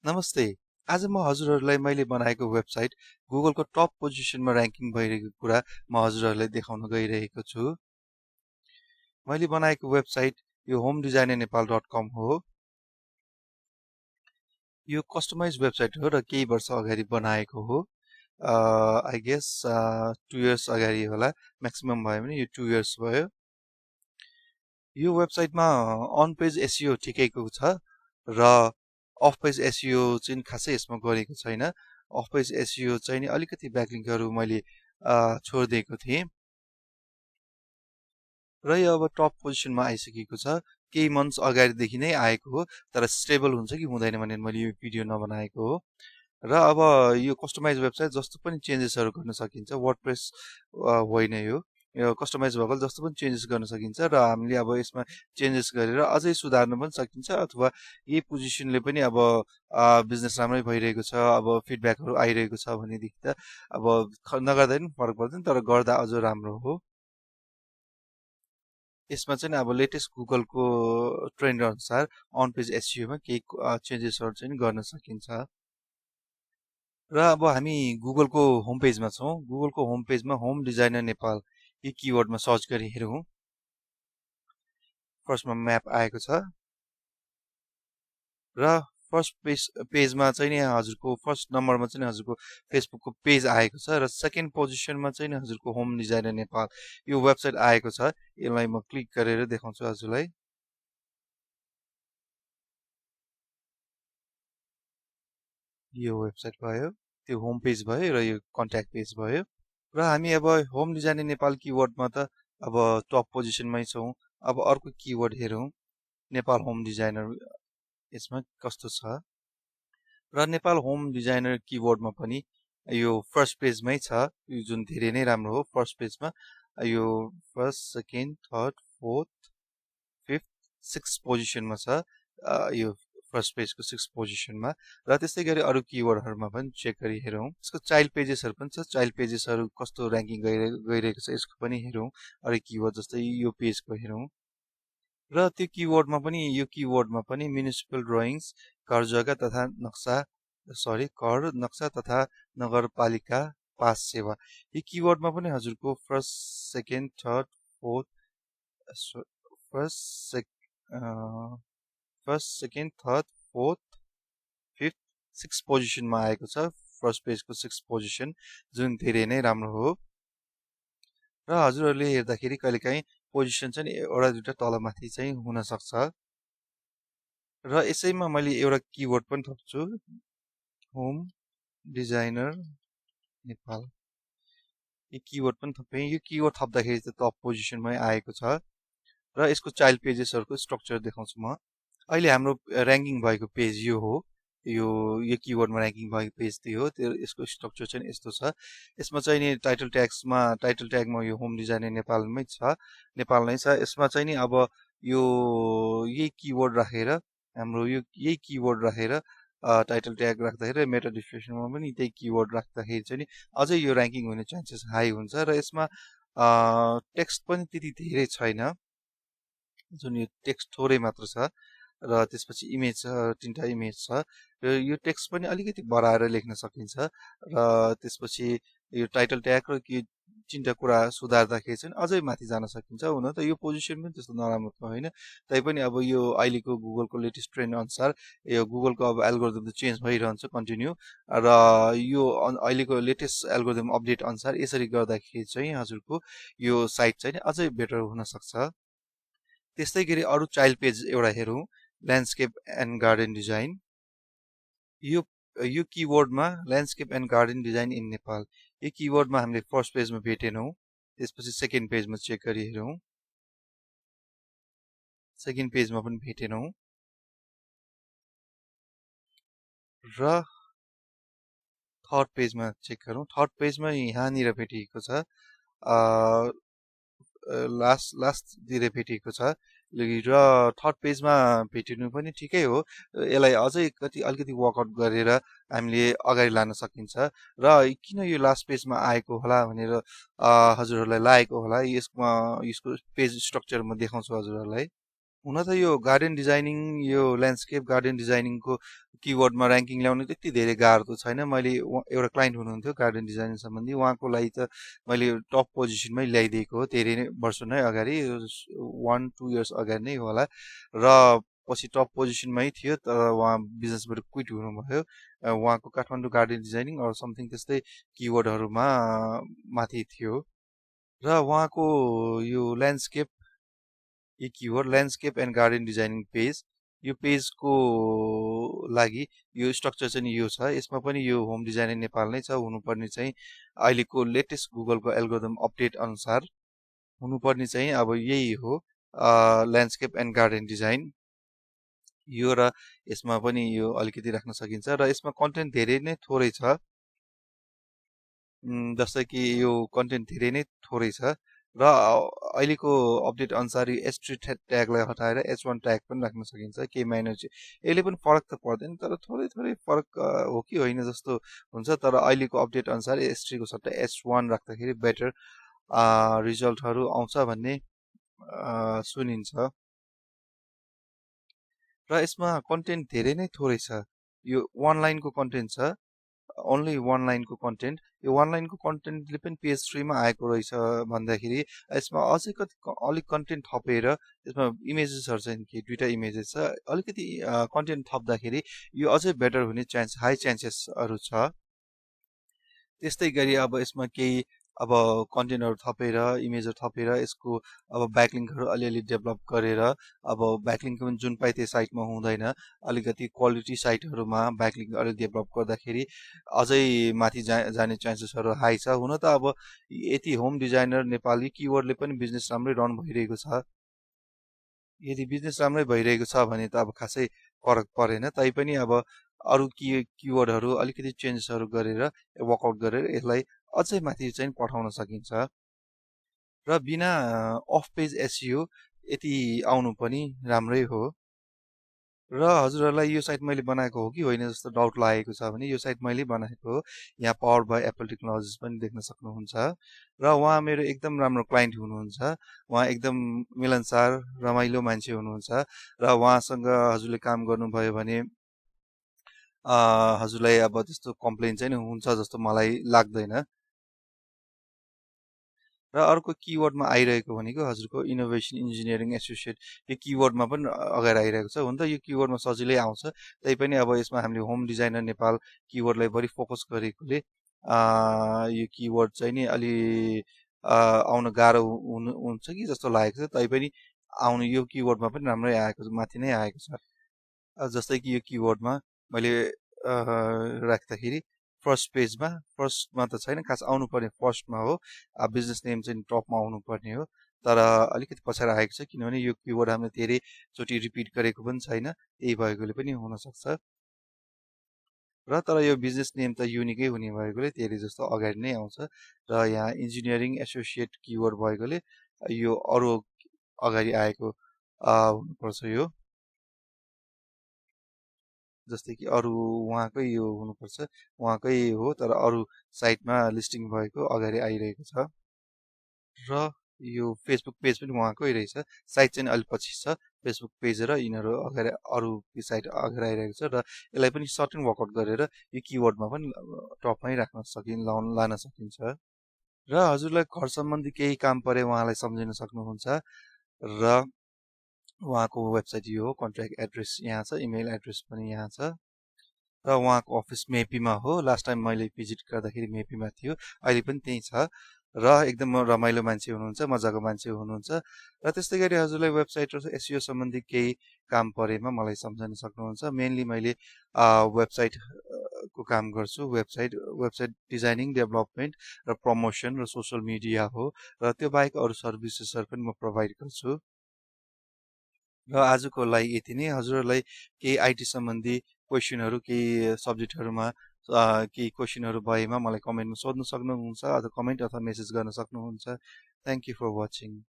नमस्ते। आज म हजुरहरूलाई मैले बनाएको वेबसाइट गुगलको टप पोजिसनमा र्याङ्किङ भइरहेको कुरा म हजुरहरूलाई देखाउन गइरहेको छु। मैले बनाएको वेबसाइट यो homedesignernepal.com हो। यो कस्टमाइज वेबसाइट हो र केही वर्ष अगाडि बनाएको हो। आई गेस 2 इयर्स अगाडि होला, म्याक्सिमम भयो भने यो 2 इयर्स भयो। यो वेबसाइटमा अन पेज एसइओ ठिकैको छ र अफ पेज एसइओ चाहिँ खासै यसमा गरेको छैन। अफ पेज एसइओ चाहिँ नि अलिकति ब्याकलिङ्कहरू मैले छोडिदिएको थिएँ र यो अब टप पोजिसनमा आइसकेको छ। केही मन्थ्स अगाडिदेखि नै आएको हो, तर स्टेबल हुन्छ कि हुँदैन भनेर मैले यो भिडियो नबनाएको हो। र अब यो कस्टमाइज वेबसाइट जस्तो पनि चेन्जेसहरू गर्न सकिन्छ। वर्डप्रेस होइन, यो कस्टमाइज भएको जस्तो पनि चेन्जेस गर्न सकिन्छ र हामीले अब यसमा चेन्जेस गरेर अझै सुधार्न पनि सकिन्छ, अथवा यही पोजिसनले पनि अब बिजनेस राम्रै भइरहेको छ, अब फिडब्याकहरू आइरहेको छ भनेदेखि त अब नगर्दा पनि फरक पर्दैन, तर गर्दा अझ राम्रो हो। यसमा चाहिँ अब लेटेस्ट गुगलको ट्रेन्ड अनुसार अन पेज एसइओमा केही चेन्जेसहरू चाहिँ गर्न सकिन्छ। र अब हामी गुगलको होम पेजमा छौँ। गुगलको होम पेजमा होम डिजाइनर नेपाल यो किवर्डमा सर्च गरी हेरौँ। फर्स्टमा म्याप आएको छ र फर्स्ट पेजमा चाहिँ नि हजुरको फर्स्ट नम्बरमा चाहिँ हजुरको फेसबुकको पेज आएको छ र सेकेन्ड पोजिसनमा चाहिँ नि हजुरको होम डिजाइनर नेपाल यो वेबसाइट आएको छ। यसलाई म क्लिक गरेर देखाउँछु हजुरलाई। यो वेबसाइट भयो, त्यो होम पेज भयो र यो कन्ट्याक्ट पेज भयो। र हामी अब होम डिजाइनर नेपाल किवर्डमा त अब टप पोजिसनमै छौँ। अब अर्को किवर्ड हेरौँ, नेपाल होम डिजाइनर यसमा कस्तो छ। र नेपाल होम डिजाइनर किवर्डमा पनि यो फर्स्ट पेजमै छ, यो जुन धेरै नै राम्रो हो। फर्स्ट पेजमा यो first, second, third, fourth, fifth, six पोजिसनमा छ। यो फर्स्ट पेजको 6 पोजिसनमा। र त्यस्तै गरी अरू किवर्डहरूमा पनि चेक गरी हेरौँ। यसको चाइल्ड पेजेसहरू पनि छ। चाइल्ड पेजेसहरू कस्तो र्याङ्किङ गइरहेको छ यसको पनि हेरौँ। अरू किवर्ड जस्तै यो पेजको हेरौँ। र त्यो किवर्डमा पनि यो किवर्डमा पनि म्युनिसिपल ड्रइङ्स, घर जग्गा तथा नक्सा घर नक्सा तथा नगरपालिका पास सेवा, यो किवर्डमा पनि हजुरको first, second, third, fourth, first, second, third, fourth, fifth, six पोजिसनमा आएको छ। फर्स्ट पेजको 6 पोजिसन, जुन धेरै नै राम्रो हो। र हजुरहरूले हेर्दाखेरि कहिलेकाहीँ पोजिसन चाहिँ एउटा दुइटा तलमाथि चाहिँ हुन सक्छ। र यसैमा मैले एउटा किवर्ड पनि थप्छु, होम डिजाइनर नेपाल। यो किवर्ड पनि थपेँ। यो किवर्ड थप्दाखेरि चाहिँ टप पोजिसनमै आएको छ। र यसको चाइल्ड पेजेसहरूको स्ट्रक्चर देखाउँछु म। अहिले हाम्रो र्याङ्किङ भएको पेज यो हो। यो किवर्डमा र्याङ्किङ भएको पेज त्यही हो। त्यो यसको स्ट्रक्चर चाहिँ यस्तो छ। यसमा चाहिँ नि टाइटल ट्यागमा यो होम डिजाइनर नेपालमै छ, नेपाल नै छ। यसमा चाहिँ नि अब यो यही किवर्ड राखेर हाम्रो यही किवर्ड राखेर टाइटल ट्याग राख्दाखेरि मेटा डिस्क्रिप्सनमा पनि त्यही किवर्ड राख्दाखेरि चाहिँ नि अझै यो र्याङ्किङ हुने चान्सेस हाई हुन्छ। र यसमा टेक्स्ट पनि त्यति धेरै छैन, जुन यो टेक्स्ट थोरै मात्र छ। र त्यसपछि इमेज छ, 3टा इमेज छ। र यो टेक्स्ट पनि अलिकति बढाएर लेख्न सकिन्छ। र त्यसपछि यो टाइटल ट्याग र 3टा कुरा सुधार्दाखेरि चाहिँ अझै माथि जान सकिन्छ। हुन त यो पोजिसन पनि त्यस्तो नराम्रो त होइन, तैपनि अब यो अहिलेको गुगलको लेटेस्ट ट्रेन्ड अनुसार यो गुगलको अब एल्गोरिदम त चेन्ज भइरहन्छ कन्टिन्यू। र यो अहिलेको लेटेस्ट एल्गोरिदम अपडेट अनुसार यसरी गर्दाखेरि चाहिँ हजुरको यो साइट चाहिँ अझै बेटर हुन सक्छ। त्यस्तै गरी अरू चाइल्ड पेज एउटा हेरौँ, ल्यान्डस्केप एन्ड गार्डन डिजाइन। यो किवर्डमा landscape and garden design in Nepal, यो किवर्डमा हामीले फर्स्ट पेजमा भेटेनौँ। त्यसपछि सेकेन्ड पेजमा चेक गरी हेरौँ, सेकेन्ड पेजमा पनि भेटेनौँ। र थर्ड पेजमा चेक गरौँ। थर्ड पेजमा यहाँनिर भेटिएको छ, लास्टतिर भेटिएको छ। र थर्ड पेजमा भेटिनु पनि ठिकै हो। यसलाई अझै अलिकति वर्कआउट गरेर हामीले अगाडि लान सकिन्छ। र किन यो लास्ट पेजमा आएको होला भनेर हजुरहरूलाई लागेको होला। यसको पेज स्ट्रक्चर म देखाउँछु हजुरहरूलाई। हुन त यो गार्डन डिजाइनिङ, यो ल्यान्डस्केप गार्डन डिजाइनिङको किवर्डमा र्याङ्किङ ल्याउनु त्यति धेरै गाह्रो त छैन। मैले एउटा क्लाइन्ट हुनुहुन्थ्यो गार्डन डिजाइनिङ सम्बन्धी, उहाँको लागि त मैले टप पोजिसनमै ल्याइदिएको हो धेरै नै वर्ष नै अगाडि, 1-2 इयर्स अगाडि नै होला। र पछि टप पोजिसनमै थियो, तर उहाँ बिजनेसबाट क्विट हुनुभयो। उहाँको Kathmandu garden designing or something त्यस्तै किवर्डहरूमा माथि थियो। र उहाँको यो ल्यान्डस्केप, यो keyword landscape and garden designing page, यो पेजको लागि यो स्ट्रक्चर चाहिँ यो छ। यसमा पनि यो होम डिजाइनिङ नेपाल नै छ। हुनुपर्ने चाहिँ अहिलेको लेटेस्ट गुगलको एल्गोरिदम अपडेट अनुसार हुनुपर्ने चाहिँ अब यही हो, ल्यान्डस्केप एन्ड गार्डन डिजाइन यो। र यसमा पनि यो अलिकति राख्न सकिन्छ र यसमा कन्टेन्ट धेरै नै थोरै छ। जस्तै कि यो कन्टेन्ट धेरै नै थोरै छ र अहिलेको अपडेट अनुसार यो H3 ट्यागलाई हटाएर H1 ट्याग पनि राख्न सकिन्छ। केही माइनर चाहिँ यसले पनि फरक त पर्दैन, तर थोरै थोरै फरक हो कि होइन जस्तो हुन्छ। तर अहिलेको अपडेट अनुसार H3 को सट्टा H1 राख्दाखेरि बेटर रिजल्टहरू आउँछ भन्ने सुनिन्छ। र यसमा कन्टेन्ट धेरै नै थोरै छ। यो 1 लाइनको कन्टेन्ट छ, ओन्ली 1 लाइनको कन्टेन्ट। यो 1 लाइनको कन्टेन्टले पनि पेज 3 मा आएको रहेछ भन्दाखेरि यसमा अझै कति अलिक कन्टेन्ट थपेर, यसमा इमेजेसहरू चाहिँ कि 2टा इमेजेस छ, अलिकति कन्टेन्ट थप्दाखेरि यो अझै बेटर हुने हाई चान्सेसहरू छ। त्यस्तै गरी अब यसमा केही अब कन्टेन्टहरू थपेर, इमेजहरू थपेर यसको अब ब्याकलिङ्कहरू अलिअलि डेभलप गरेर, अब ब्याकलिङ्क पनि जुन पाए त्यो साइटमा हुँदैन, अलिकति क्वालिटी साइटहरूमा ब्याकलिङ्क अलिक डेभलप गर्दाखेरि अझै माथि जाने चान्सेसहरू हाई छ। हुन त अब यति होम डिजाइनर नेपाली किवर्डले पनि बिजनेस राम्रै रन भइरहेको छ। यदि बिजनेस राम्रै भइरहेको छ भने त अब खासै फरक परेन। तैपनि अब अरू किवर्डहरू अलिकति चेन्जेसहरू गरेर वर्कआउट गरेर यसलाई अझै माथि चाहिँ पठाउन सकिन्छ। र बिना अफ पेज एसइओ यति आउनु पनि राम्रै हो। र हजुरहरूलाई यो साइट मैले बनाएको हो कि होइन जस्तो डाउट लागेको छ भने यो साइट मैले बनाएको हो। यहाँ पावर बाई एप्पल टेक्नोलोजिज पनि देख्न सक्नुहुन्छ। र उहाँ मेरो एकदम राम्रो क्लाइन्ट हुनुहुन्छ। उहाँ एकदम मिलनसार रमाइलो मान्छे हुनुहुन्छ। र उहाँसँग हजुरले काम गर्नुभयो भने हजुरलाई अब त्यस्तो कम्प्लेन चाहिँ हुन्छ जस्तो मलाई लाग्दैन। र अर्को किवर्डमा आइरहेको भनेको हजुरको इनोभेसन इन्जिनियरिङ एसोसिएट, यो किवर्डमा पनि अगाडि आइरहेको छ। हुन त यो किवर्डमा सजिलै आउँछ, तैपनि अब यसमा हामीले होम डिजाइनर नेपाल किवर्डलाई बढी फोकस गरेकोले यो किवर्ड चाहिँ नि अलि आउन गाह्रो हुन्छ कि जस्तो लागेको छ। तैपनि आउनु यो किवर्डमा पनि राम्रै आएको छ, माथि नै आएको छ। जस्तै कि यो किवर्डमा मैले राख्दाखेरि फर्स्टमा त छैन, खास आउनु पर्ने फर्स्टमा हो। बिजनेस नेम चाहिँ टपमा आउनु पर्ने हो, तर अलिकति पछाडि आएको छ किनभने यो किवर्ड हामीले धेरैचोटि रिपिट गरेको पनि छैन, त्यही भएकोले पनि हुनसक्छ। र तर यो बिजनेस नेम त युनिकै हुने भएकोले धेरै जस्तो अगाडि नै आउँछ। र यहाँ इन्जिनियरिङ एसोसिएट किवर्ड भएकोले यो अरू अगाडि आएको हुनुपर्छ। यो जस्तै कि अरू उहाँकै यो हुनुपर्छ, उहाँकै हो, तर अरू साइटमा लिस्टिङ भएको अगाडि आइरहेको छ। र यो फेसबुक पेज पनि उहाँकै रहेछ। साइट चाहिँ अलिक पछि छ, फेसबुक पेज र यिनीहरू अगाडि अरू साइट अगाडि आइरहेको छ। र यसलाई पनि सर्ट एन्ड वर्कआउट गरेर यो किवर्डमा पनि टपमै लान सकिन्छ। र हजुरलाई घर सम्बन्धी केही काम परे उहाँलाई सम्झिन सक्नुहुन्छ। र उहाँको वेबसाइट यो हो, कन्ट्याक्ट एड्रेस यहाँ छ, इमेल एड्रेस पनि यहाँ छ। र उहाँको अफिस मेपीमा हो। लास्ट टाइम मैले भिजिट गर्दाखेरि मेपीमा थियो, अहिले पनि त्यही छ। र एकदम रमाइलो मान्छे हुनुहुन्छ, मजाको मान्छे हुनुहुन्छ। र त्यस्तै गरी हजुरलाई वेबसाइट र एसइओ सम्बन्धी केही काम परेमा मलाई सम्झन सक्नुहुन्छ। मेनली मैले वेबसाइटको काम गर्छु। वेबसाइट डिजाइनिङ, डेभलपमेन्ट र प्रमोसन र सोसल मिडिया हो। र त्यो बाहेक अरू सर्भिसेसहरू पनि म प्रोभाइड गर्छु। र आजको लागि यति नै। हजुरहरूलाई केही आइटी सम्बन्धी क्वेसनहरू, केही सब्जेक्टहरूमा केही क्वेसनहरू भएमा मलाई कमेन्टमा सोध्न सक्नुहुन्छ, अथवा कमेन्ट अथवा मेसेज गर्न सक्नुहुन्छ। Thank you for watching.